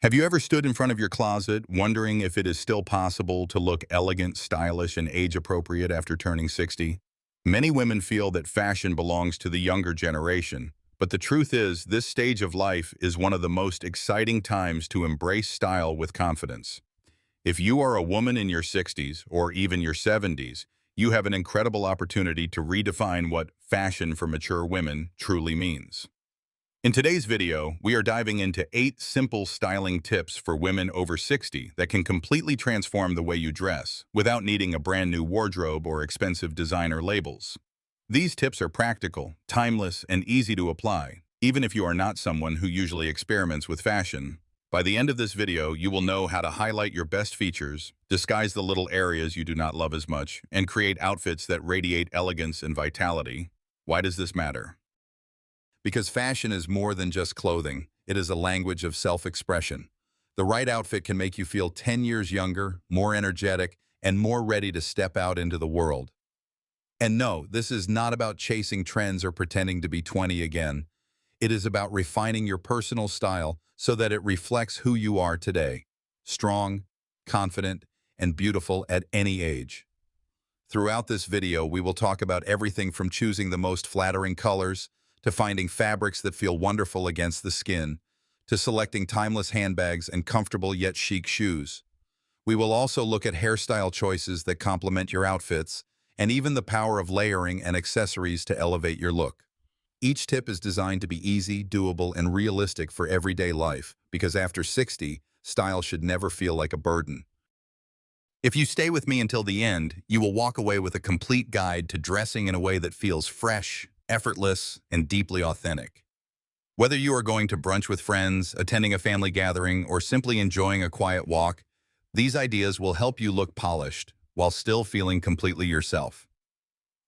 Have you ever stood in front of your closet wondering if it is still possible to look elegant, stylish, and age-appropriate after turning 60? Many women feel that fashion belongs to the younger generation, but the truth is this stage of life is one of the most exciting times to embrace style with confidence. If you are a woman in your 60s or even your 70s, you have an incredible opportunity to redefine what fashion for mature women truly means. In today's video, we are diving into 8 simple styling tips for women over 60 that can completely transform the way you dress without needing a brand new wardrobe or expensive designer labels. These tips are practical, timeless, and easy to apply, even if you are not someone who usually experiments with fashion. By the end of this video, you will know how to highlight your best features, disguise the little areas you do not love as much, and create outfits that radiate elegance and vitality. Why does this matter? Because fashion is more than just clothing. It is a language of self-expression. The right outfit can make you feel 10 years younger, more energetic, and more ready to step out into the world. And no, this is not about chasing trends or pretending to be 20 again. It is about refining your personal style so that it reflects who you are today. Strong, confident, and beautiful at any age. Throughout this video, we will talk about everything from choosing the most flattering colors, to finding fabrics that feel wonderful against the skin, to selecting timeless handbags and comfortable yet chic shoes. We will also look at hairstyle choices that complement your outfits, and even the power of layering and accessories to elevate your look. Each tip is designed to be easy, doable, and realistic for everyday life, because after 60, style should never feel like a burden. If you stay with me until the end, you will walk away with a complete guide to dressing in a way that feels fresh, effortless, and deeply authentic. Whether you are going to brunch with friends, attending a family gathering, or simply enjoying a quiet walk, these ideas will help you look polished while still feeling completely yourself.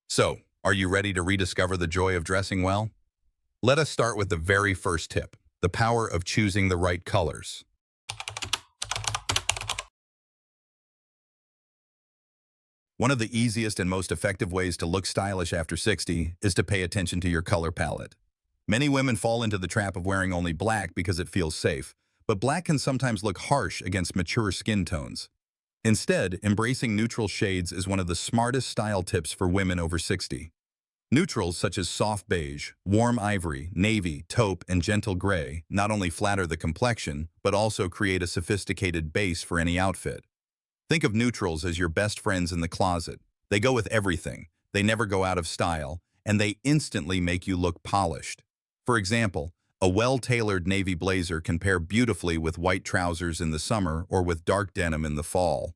So, are you ready to rediscover the joy of dressing well? Let us start with the very first tip, the power of choosing the right colors. One of the easiest and most effective ways to look stylish after 60 is to pay attention to your color palette. Many women fall into the trap of wearing only black because it feels safe, but black can sometimes look harsh against mature skin tones. Instead, embracing neutral shades is one of the smartest style tips for women over 60. Neutrals such as soft beige, warm ivory, navy, taupe, and gentle gray not only flatter the complexion, but also create a sophisticated base for any outfit. Think of neutrals as your best friends in the closet. They go with everything, they never go out of style, and they instantly make you look polished. For example, a well-tailored navy blazer can pair beautifully with white trousers in the summer or with dark denim in the fall.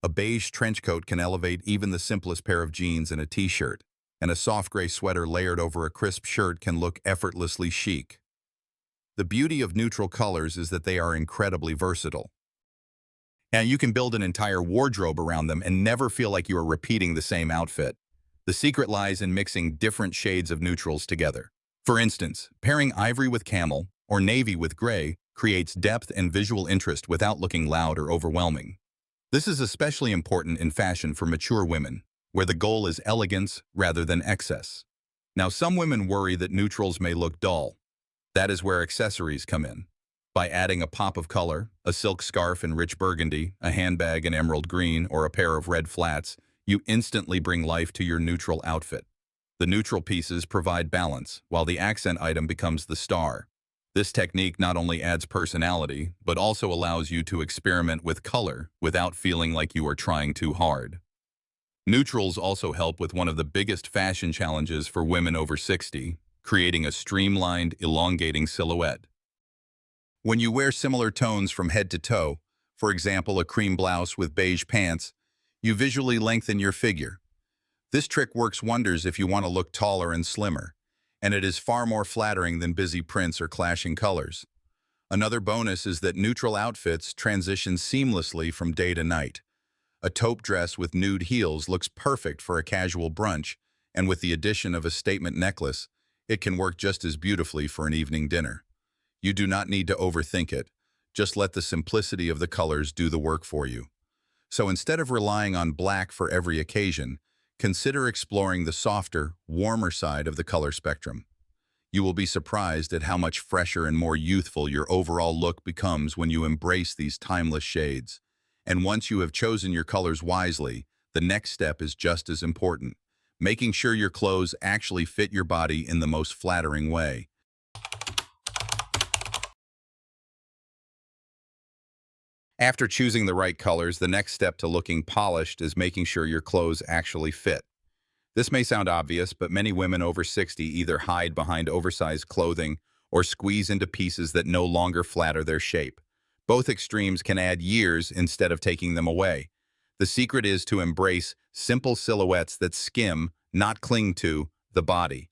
A beige trench coat can elevate even the simplest pair of jeans and a t-shirt, and a soft gray sweater layered over a crisp shirt can look effortlessly chic. The beauty of neutral colors is that they are incredibly versatile. And you can build an entire wardrobe around them and never feel like you are repeating the same outfit. The secret lies in mixing different shades of neutrals together. For instance, pairing ivory with camel or navy with gray creates depth and visual interest without looking loud or overwhelming. This is especially important in fashion for mature women, where the goal is elegance rather than excess. Now, some women worry that neutrals may look dull. That is where accessories come in. By adding a pop of color, a silk scarf in rich burgundy, a handbag in emerald green, or a pair of red flats, you instantly bring life to your neutral outfit. The neutral pieces provide balance, while the accent item becomes the star. This technique not only adds personality, but also allows you to experiment with color without feeling like you are trying too hard. Neutrals also help with one of the biggest fashion challenges for women over 60, creating a streamlined, elongating silhouette. When you wear similar tones from head to toe, for example a cream blouse with beige pants, you visually lengthen your figure. This trick works wonders if you want to look taller and slimmer, and it is far more flattering than busy prints or clashing colors. Another bonus is that neutral outfits transition seamlessly from day to night. A taupe dress with nude heels looks perfect for a casual brunch, and with the addition of a statement necklace, it can work just as beautifully for an evening dinner. You do not need to overthink it. Just let the simplicity of the colors do the work for you. So instead of relying on black for every occasion, consider exploring the softer, warmer side of the color spectrum. You will be surprised at how much fresher and more youthful your overall look becomes when you embrace these timeless shades. And once you have chosen your colors wisely, the next step is just as important, making sure your clothes actually fit your body in the most flattering way. After choosing the right colors, the next step to looking polished is making sure your clothes actually fit. This may sound obvious, but many women over 60 either hide behind oversized clothing or squeeze into pieces that no longer flatter their shape. Both extremes can add years instead of taking them away. The secret is to embrace simple silhouettes that skim, not cling to, the body.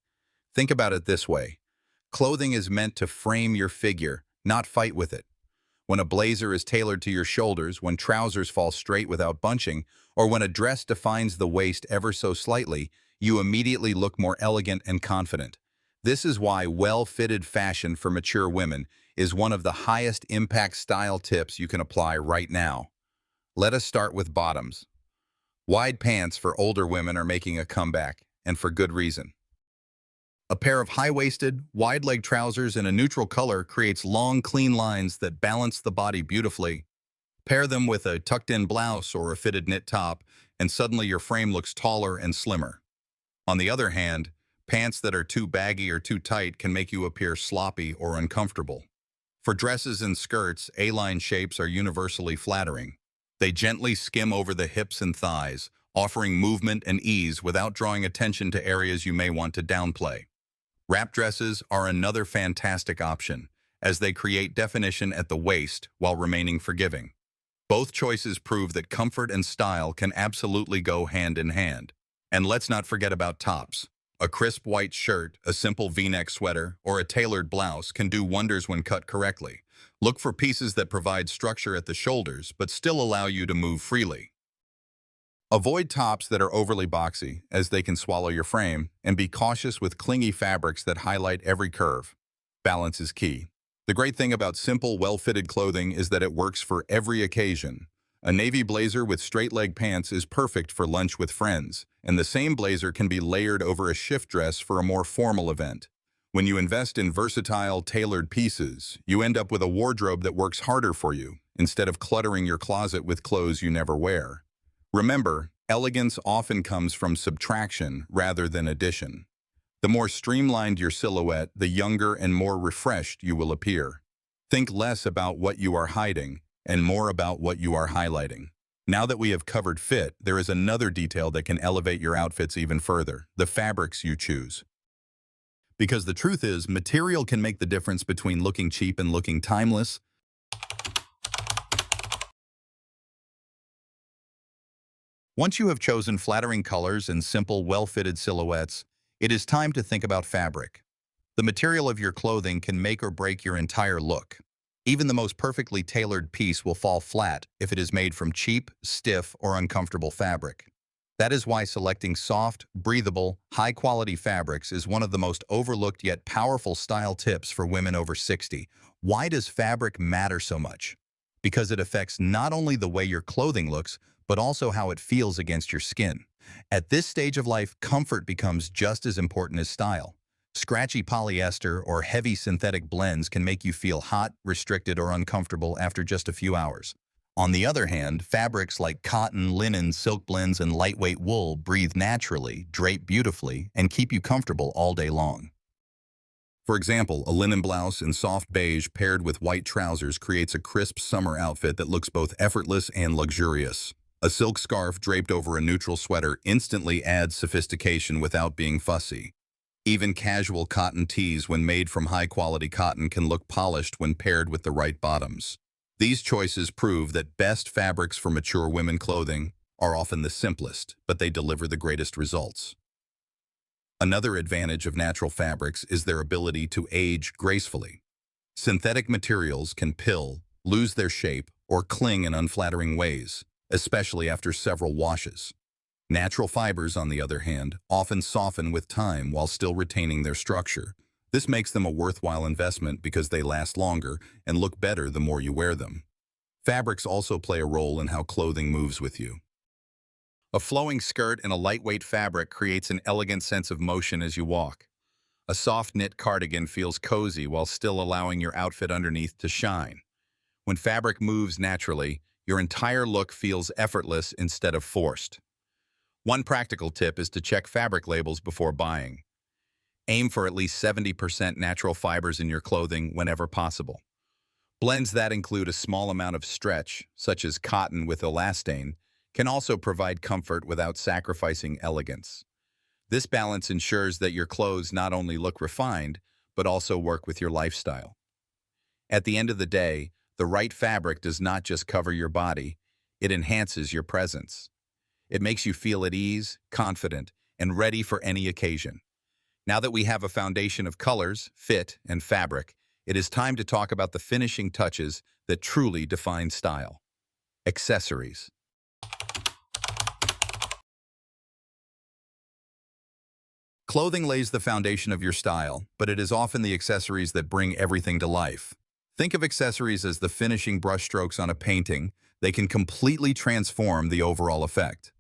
Think about it this way. Clothing is meant to frame your figure, not fight with it. When a blazer is tailored to your shoulders, when trousers fall straight without bunching, or when a dress defines the waist ever so slightly, you immediately look more elegant and confident. This is why well-fitted fashion for mature women is one of the highest impact style tips you can apply right now. Let us start with bottoms. Wide pants for older women are making a comeback, and for good reason. A pair of high-waisted, wide-leg trousers in a neutral color creates long, clean lines that balance the body beautifully. Pair them with a tucked-in blouse or a fitted knit top, and suddenly your frame looks taller and slimmer. On the other hand, pants that are too baggy or too tight can make you appear sloppy or uncomfortable. For dresses and skirts, A-line shapes are universally flattering. They gently skim over the hips and thighs, offering movement and ease without drawing attention to areas you may want to downplay. Wrap dresses are another fantastic option, as they create definition at the waist while remaining forgiving. Both choices prove that comfort and style can absolutely go hand in hand. And let's not forget about tops. A crisp white shirt, a simple V-neck sweater, or a tailored blouse can do wonders when cut correctly. Look for pieces that provide structure at the shoulders but still allow you to move freely. Avoid tops that are overly boxy, as they can swallow your frame, and be cautious with clingy fabrics that highlight every curve. Balance is key. The great thing about simple, well-fitted clothing is that it works for every occasion. A navy blazer with straight-leg pants is perfect for lunch with friends, and the same blazer can be layered over a shift dress for a more formal event. When you invest in versatile, tailored pieces, you end up with a wardrobe that works harder for you, instead of cluttering your closet with clothes you never wear. Remember, elegance often comes from subtraction rather than addition. The more streamlined your silhouette, the younger and more refreshed you will appear. Think less about what you are hiding and more about what you are highlighting. Now that we have covered fit, there is another detail that can elevate your outfits even further: the fabrics you choose. Because the truth is, material can make the difference between looking cheap and looking timeless. Once you have chosen flattering colors and simple, well-fitted silhouettes, it is time to think about fabric. The material of your clothing can make or break your entire look. Even the most perfectly tailored piece will fall flat if it is made from cheap, stiff, or uncomfortable fabric. That is why selecting soft, breathable, high-quality fabrics is one of the most overlooked yet powerful style tips for women over 60. Why does fabric matter so much? Because it affects not only the way your clothing looks, but also how it feels against your skin. At this stage of life, comfort becomes just as important as style. Scratchy polyester or heavy synthetic blends can make you feel hot, restricted, or uncomfortable after just a few hours. On the other hand, fabrics like cotton, linen, silk blends, and lightweight wool breathe naturally, drape beautifully, and keep you comfortable all day long. For example, a linen blouse in soft beige paired with white trousers creates a crisp summer outfit that looks both effortless and luxurious. A silk scarf draped over a neutral sweater instantly adds sophistication without being fussy. Even casual cotton tees, when made from high-quality cotton, can look polished when paired with the right bottoms. These choices prove that best fabrics for mature women clothing are often the simplest, but they deliver the greatest results. Another advantage of natural fabrics is their ability to age gracefully. Synthetic materials can pill, lose their shape, or cling in unflattering ways, especially after several washes. Natural fibers, on the other hand, often soften with time while still retaining their structure. This makes them a worthwhile investment because they last longer and look better the more you wear them. Fabrics also play a role in how clothing moves with you. A flowing skirt in a lightweight fabric creates an elegant sense of motion as you walk. A soft knit cardigan feels cozy while still allowing your outfit underneath to shine. When fabric moves naturally, your entire look feels effortless instead of forced. One practical tip is to check fabric labels before buying. Aim for at least 70% natural fibers in your clothing whenever possible. Blends that include a small amount of stretch, such as cotton with elastane, can also provide comfort without sacrificing elegance. This balance ensures that your clothes not only look refined, but also work with your lifestyle. At the end of the day, the right fabric does not just cover your body, it enhances your presence. It makes you feel at ease, confident, and ready for any occasion. Now that we have a foundation of colors, fit, and fabric, it is time to talk about the finishing touches that truly define style. Accessories. Clothing lays the foundation of your style, but it is often the accessories that bring everything to life. Think of accessories as the finishing brushstrokes on a painting. They can completely transform the overall effect.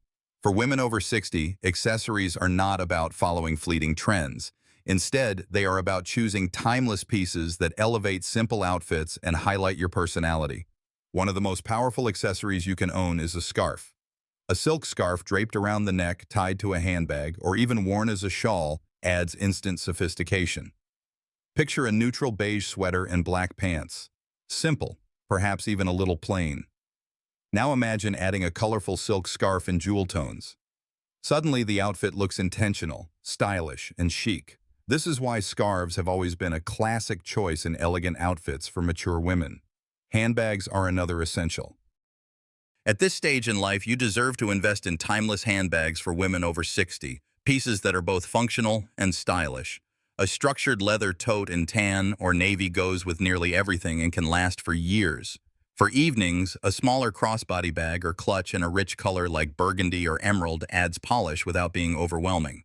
For women over 60, accessories are not about following fleeting trends. Instead, they are about choosing timeless pieces that elevate simple outfits and highlight your personality. One of the most powerful accessories you can own is a scarf. A silk scarf draped around the neck, tied to a handbag, or even worn as a shawl adds instant sophistication. Picture a neutral beige sweater and black pants. Simple, perhaps even a little plain. Now imagine adding a colorful silk scarf in jewel tones. Suddenly the outfit looks intentional, stylish, and chic. This is why scarves have always been a classic choice in elegant outfits for mature women. Handbags are another essential. At this stage in life, you deserve to invest in timeless handbags for women over 60, pieces that are both functional and stylish. A structured leather tote in tan or navy goes with nearly everything and can last for years. For evenings, a smaller crossbody bag or clutch in a rich color like burgundy or emerald adds polish without being overwhelming.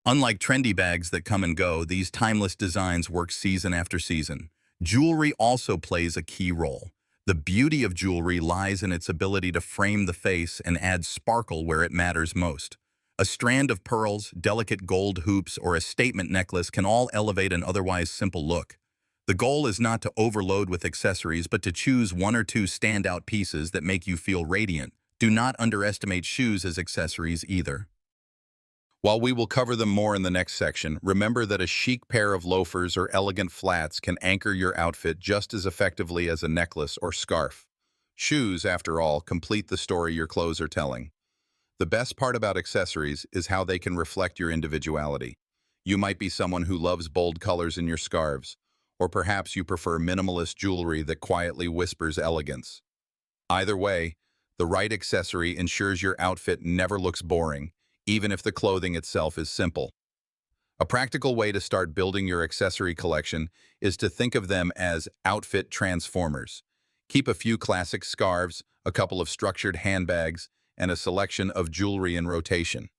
Unlike trendy bags that come and go, these timeless designs work season after season. Jewelry also plays a key role. The beauty of jewelry lies in its ability to frame the face and add sparkle where it matters most. A strand of pearls, delicate gold hoops, or a statement necklace can all elevate an otherwise simple look. The goal is not to overload with accessories, but to choose one or two standout pieces that make you feel radiant. Do not underestimate shoes as accessories either. While we will cover them more in the next section, remember that a chic pair of loafers or elegant flats can anchor your outfit just as effectively as a necklace or scarf. Shoes, after all, complete the story your clothes are telling. The best part about accessories is how they can reflect your individuality. You might be someone who loves bold colors in your scarves, or perhaps you prefer minimalist jewelry that quietly whispers elegance. Either way, the right accessory ensures your outfit never looks boring, even if the clothing itself is simple. A practical way to start building your accessory collection is to think of them as outfit transformers. Keep a few classic scarves, a couple of structured handbags, and a selection of jewelry in rotation.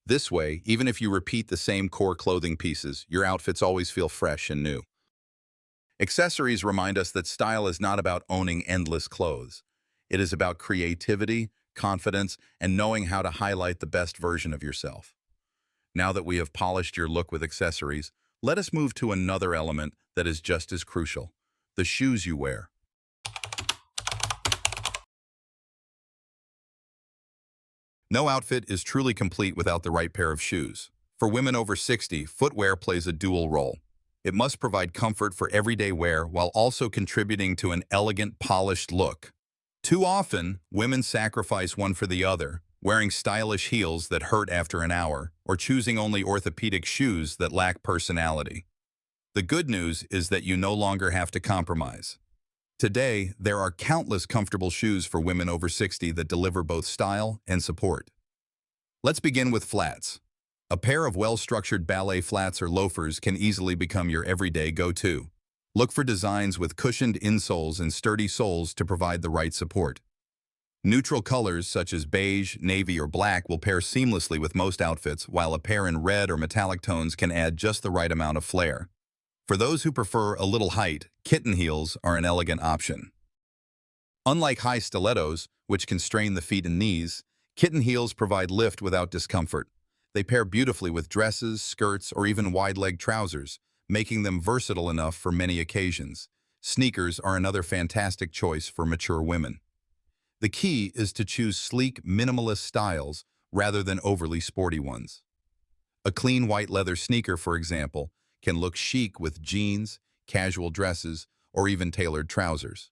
This way, even if you repeat the same core clothing pieces, your outfits always feel fresh and new. Accessories remind us that style is not about owning endless clothes. It is about creativity, confidence, and knowing how to highlight the best version of yourself. Now that we have polished your look with accessories, let us move to another element that is just as crucial: the shoes you wear. No outfit is truly complete without the right pair of shoes. For women over 60, footwear plays a dual role. It must provide comfort for everyday wear while also contributing to an elegant, polished look. Too often, women sacrifice one for the other, wearing stylish heels that hurt after an hour, or choosing only orthopedic shoes that lack personality. The good news is that you no longer have to compromise. Today, there are countless comfortable shoes for women over 60 that deliver both style and support. Let's begin with flats. A pair of well-structured ballet flats or loafers can easily become your everyday go-to. Look for designs with cushioned insoles and sturdy soles to provide the right support. Neutral colors such as beige, navy, or black will pair seamlessly with most outfits, while a pair in red or metallic tones can add just the right amount of flair. For those who prefer a little height, kitten heels are an elegant option. Unlike high stilettos, which can strain the feet and knees, kitten heels provide lift without discomfort. They pair beautifully with dresses, skirts, or even wide-leg trousers, making them versatile enough for many occasions. Sneakers are another fantastic choice for mature women. The key is to choose sleek, minimalist styles rather than overly sporty ones. A clean white leather sneaker, for example, can look chic with jeans, casual dresses, or even tailored trousers.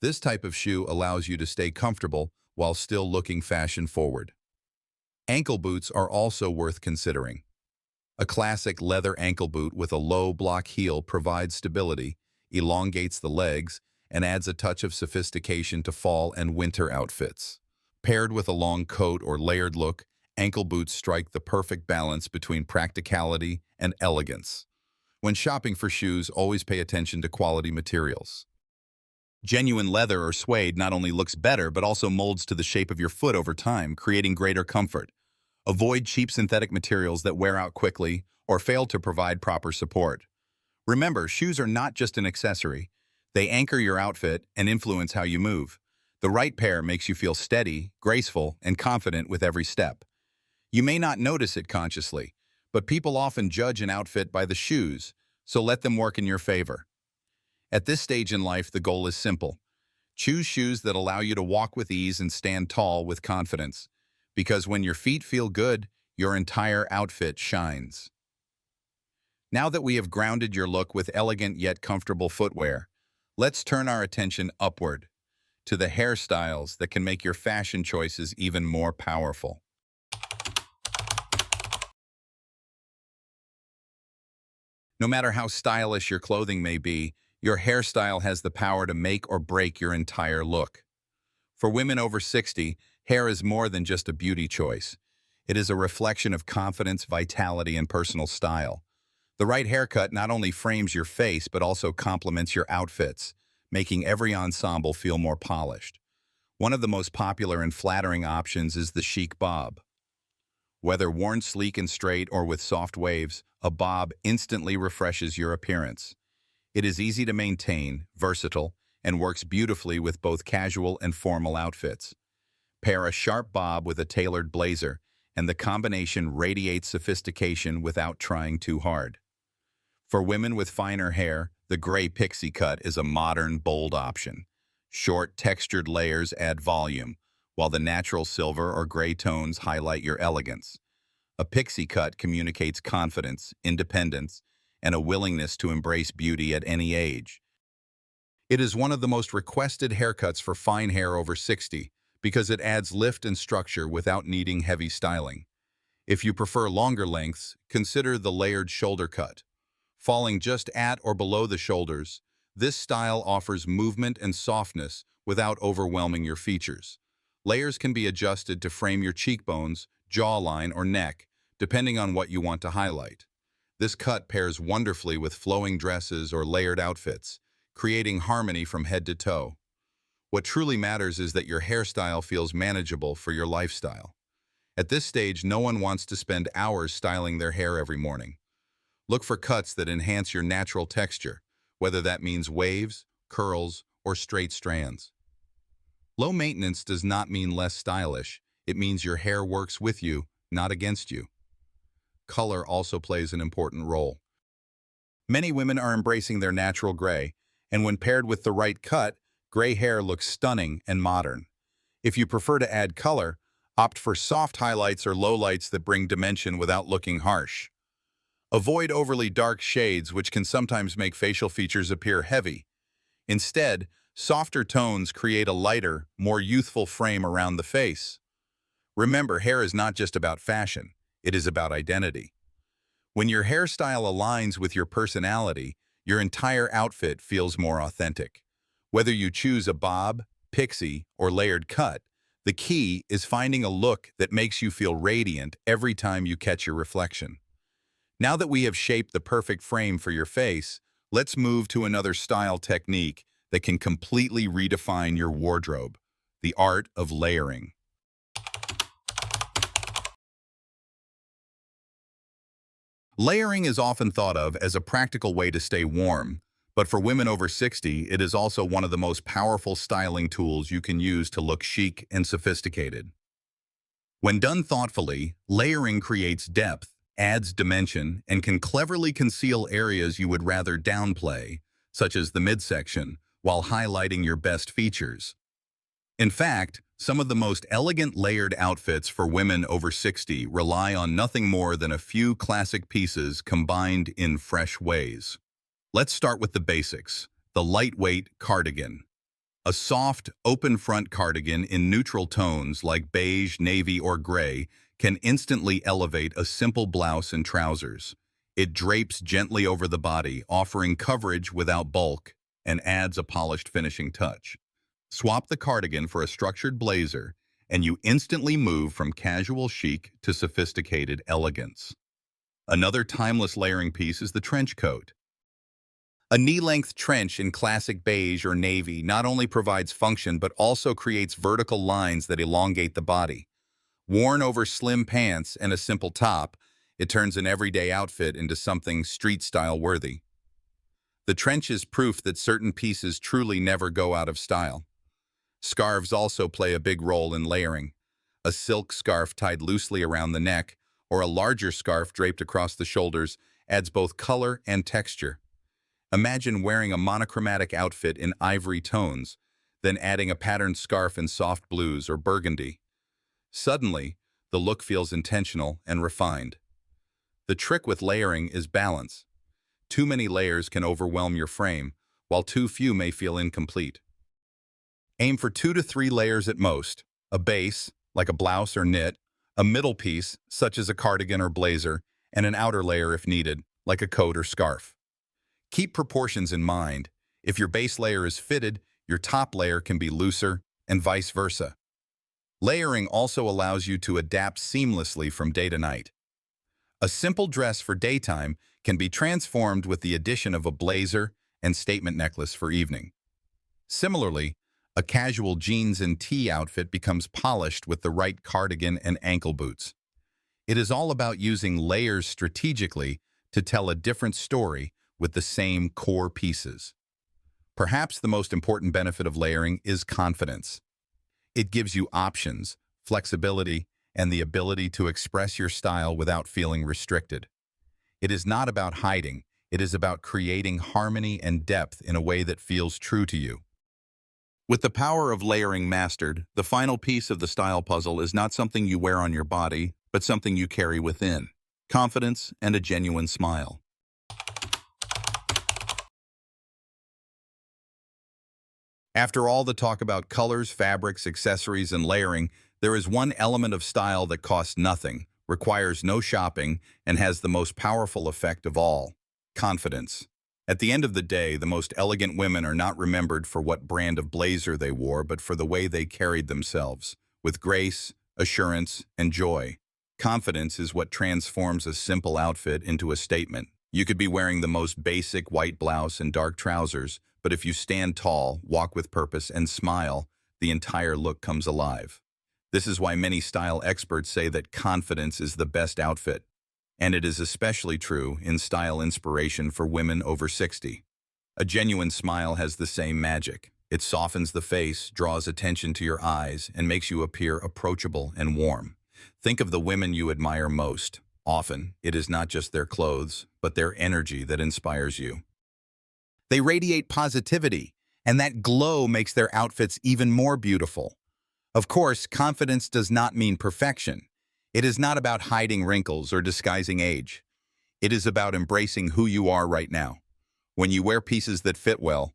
This type of shoe allows you to stay comfortable while still looking fashion-forward. Ankle boots are also worth considering. A classic leather ankle boot with a low block heel provides stability, elongates the legs, and adds a touch of sophistication to fall and winter outfits. Paired with a long coat or layered look, ankle boots strike the perfect balance between practicality and elegance. When shopping for shoes, always pay attention to quality materials. Genuine leather or suede not only looks better but also molds to the shape of your foot over time, creating greater comfort. Avoid cheap synthetic materials that wear out quickly or fail to provide proper support. Remember, shoes are not just an accessory. They anchor your outfit and influence how you move. The right pair makes you feel steady, graceful, and confident with every step. You may not notice it consciously, but people often judge an outfit by the shoes, so let them work in your favor. At this stage in life, the goal is simple. Choose shoes that allow you to walk with ease and stand tall with confidence. Because when your feet feel good, your entire outfit shines. Now that we have grounded your look with elegant yet comfortable footwear, let's turn our attention upward to the hairstyles that can make your fashion choices even more powerful. No matter how stylish your clothing may be, your hairstyle has the power to make or break your entire look. For women over 60, hair is more than just a beauty choice. It is a reflection of confidence, vitality, and personal style. The right haircut not only frames your face but also complements your outfits, making every ensemble feel more polished. One of the most popular and flattering options is the chic bob. Whether worn sleek and straight or with soft waves, a bob instantly refreshes your appearance. It is easy to maintain, versatile, and works beautifully with both casual and formal outfits. Pair a sharp bob with a tailored blazer, and the combination radiates sophistication without trying too hard. For women with finer hair, the gray pixie cut is a modern, bold option. Short, textured layers add volume, while the natural silver or gray tones highlight your elegance. A pixie cut communicates confidence, independence, and a willingness to embrace beauty at any age. It is one of the most requested haircuts for fine hair over 60 because it adds lift and structure without needing heavy styling. If you prefer longer lengths, consider the layered shoulder cut. Falling just at or below the shoulders, this style offers movement and softness without overwhelming your features. Layers can be adjusted to frame your cheekbones, jawline, or neck, depending on what you want to highlight. This cut pairs wonderfully with flowing dresses or layered outfits, creating harmony from head to toe. What truly matters is that your hairstyle feels manageable for your lifestyle. At this stage, no one wants to spend hours styling their hair every morning. Look for cuts that enhance your natural texture, whether that means waves, curls, or straight strands. Low maintenance does not mean less stylish. It means your hair works with you, not against you. Color also plays an important role. Many women are embracing their natural gray, and when paired with the right cut, gray hair looks stunning and modern. If you prefer to add color, opt for soft highlights or lowlights that bring dimension without looking harsh. Avoid overly dark shades, which can sometimes make facial features appear heavy. Instead, softer tones create a lighter, more youthful frame around the face. Remember, hair is not just about fashion, it is about identity. When your hairstyle aligns with your personality, your entire outfit feels more authentic. Whether you choose a bob, pixie, or layered cut, the key is finding a look that makes you feel radiant every time you catch your reflection. Now that we have shaped the perfect frame for your face, let's move to another style technique that can completely redefine your wardrobe: the art of layering. Layering is often thought of as a practical way to stay warm, but for women over 60, it is also one of the most powerful styling tools you can use to look chic and sophisticated. When done thoughtfully, layering creates depth, adds dimension, and can cleverly conceal areas you would rather downplay, such as the midsection, while highlighting your best features. In fact, some of the most elegant layered outfits for women over 60 rely on nothing more than a few classic pieces combined in fresh ways. Let's start with the basics, the lightweight cardigan. A soft, open-front cardigan in neutral tones like beige, navy, or gray can instantly elevate a simple blouse and trousers. It drapes gently over the body, offering coverage without bulk, and adds a polished finishing touch. Swap the cardigan for a structured blazer, and you instantly move from casual chic to sophisticated elegance. Another timeless layering piece is the trench coat. A knee-length trench in classic beige or navy not only provides function but also creates vertical lines that elongate the body. Worn over slim pants and a simple top, it turns an everyday outfit into something street-style worthy. The trench is proof that certain pieces truly never go out of style. Scarves also play a big role in layering. A silk scarf tied loosely around the neck, or a larger scarf draped across the shoulders, adds both color and texture. Imagine wearing a monochromatic outfit in ivory tones, then adding a patterned scarf in soft blues or burgundy. Suddenly, the look feels intentional and refined. The trick with layering is balance. Too many layers can overwhelm your frame, while too few may feel incomplete. Aim for 2 to 3 layers at most, a base, like a blouse or knit, a middle piece, such as a cardigan or blazer, and an outer layer if needed, like a coat or scarf. Keep proportions in mind. If your base layer is fitted, your top layer can be looser, and vice versa. Layering also allows you to adapt seamlessly from day to night. A simple dress for daytime can be transformed with the addition of a blazer and statement necklace for evening. Similarly, a casual jeans and tee outfit becomes polished with the right cardigan and ankle boots. It is all about using layers strategically to tell a different story with the same core pieces. Perhaps the most important benefit of layering is confidence. It gives you options, flexibility, and the ability to express your style without feeling restricted. It is not about hiding, it is about creating harmony and depth in a way that feels true to you. With the power of layering mastered, the final piece of the style puzzle is not something you wear on your body, but something you carry within: confidence and a genuine smile. After all the talk about colors, fabrics, accessories, and layering, there is one element of style that costs nothing, requires no shopping, and has the most powerful effect of all: confidence. At the end of the day, the most elegant women are not remembered for what brand of blazer they wore, but for the way they carried themselves, with grace, assurance, and joy. Confidence is what transforms a simple outfit into a statement. You could be wearing the most basic white blouse and dark trousers, but if you stand tall, walk with purpose, and smile, the entire look comes alive. This is why many style experts say that confidence is the best outfit. And it is especially true in style inspiration for women over 60. A genuine smile has the same magic. It softens the face, draws attention to your eyes, and makes you appear approachable and warm. Think of the women you admire most. Often, it is not just their clothes, but their energy that inspires you. They radiate positivity, and that glow makes their outfits even more beautiful. Of course, confidence does not mean perfection. It is not about hiding wrinkles or disguising age. It is about embracing who you are right now. When you wear pieces that fit well,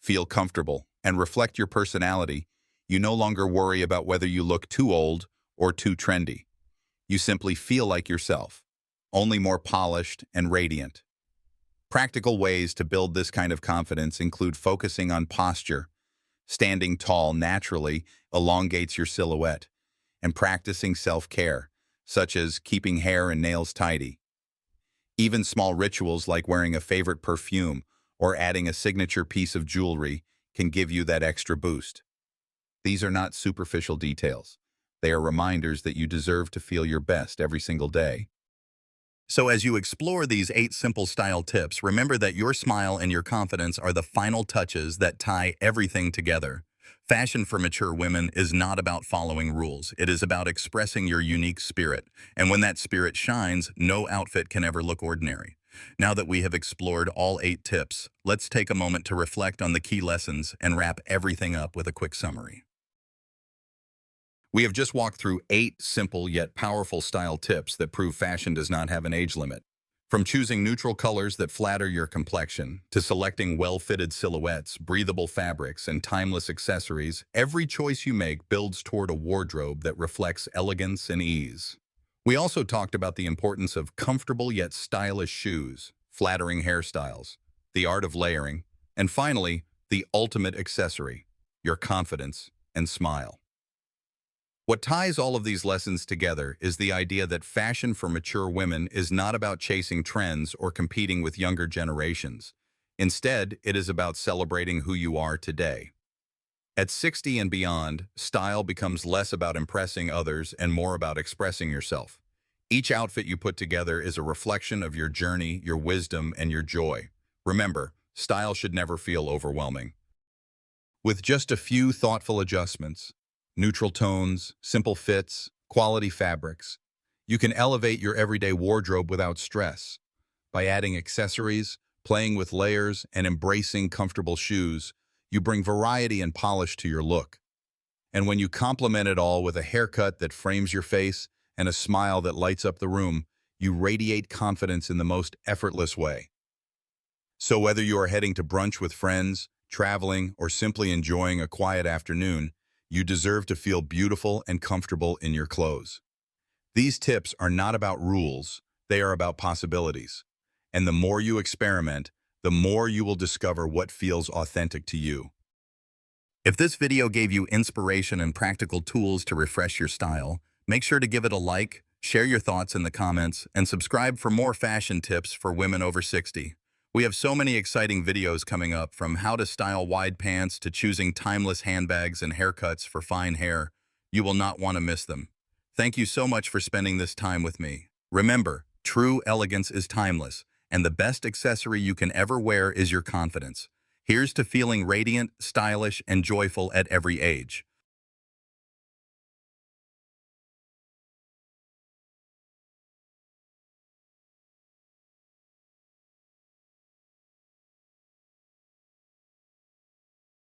feel comfortable, and reflect your personality, you no longer worry about whether you look too old or too trendy. You simply feel like yourself, only more polished and radiant. Practical ways to build this kind of confidence include focusing on posture. Standing tall naturally elongates your silhouette, and practicing self-care, such as keeping hair and nails tidy. Even small rituals like wearing a favorite perfume or adding a signature piece of jewelry can give you that extra boost. These are not superficial details. They are reminders that you deserve to feel your best every single day. So as you explore these 8 simple style tips, remember that your smile and your confidence are the final touches that tie everything together. Fashion for mature women is not about following rules. It is about expressing your unique spirit. And when that spirit shines, no outfit can ever look ordinary. Now that we have explored all 8 tips, let's take a moment to reflect on the key lessons and wrap everything up with a quick summary. We have just walked through 8 simple yet powerful style tips that prove fashion does not have an age limit. From choosing neutral colors that flatter your complexion, to selecting well-fitted silhouettes, breathable fabrics, and timeless accessories, every choice you make builds toward a wardrobe that reflects elegance and ease. We also talked about the importance of comfortable yet stylish shoes, flattering hairstyles, the art of layering, and finally, the ultimate accessory, your confidence and smile. What ties all of these lessons together is the idea that fashion for mature women is not about chasing trends or competing with younger generations. Instead, it is about celebrating who you are today. At 60 and beyond, style becomes less about impressing others and more about expressing yourself. Each outfit you put together is a reflection of your journey, your wisdom, and your joy. Remember, style should never feel overwhelming. With just a few thoughtful adjustments, neutral tones, simple fits, quality fabrics, you can elevate your everyday wardrobe without stress. By adding accessories, playing with layers, and embracing comfortable shoes, you bring variety and polish to your look. And when you complement it all with a haircut that frames your face and a smile that lights up the room, you radiate confidence in the most effortless way. So whether you are heading to brunch with friends, traveling, or simply enjoying a quiet afternoon, you deserve to feel beautiful and comfortable in your clothes. These tips are not about rules, they are about possibilities. And the more you experiment, the more you will discover what feels authentic to you. If this video gave you inspiration and practical tools to refresh your style, make sure to give it a like, share your thoughts in the comments, and subscribe for more fashion tips for women over 60. We have so many exciting videos coming up, from how to style wide pants to choosing timeless handbags and haircuts for fine hair. You will not want to miss them. Thank you so much for spending this time with me. Remember, true elegance is timeless, and the best accessory you can ever wear is your confidence. Here's to feeling radiant, stylish, and joyful at every age.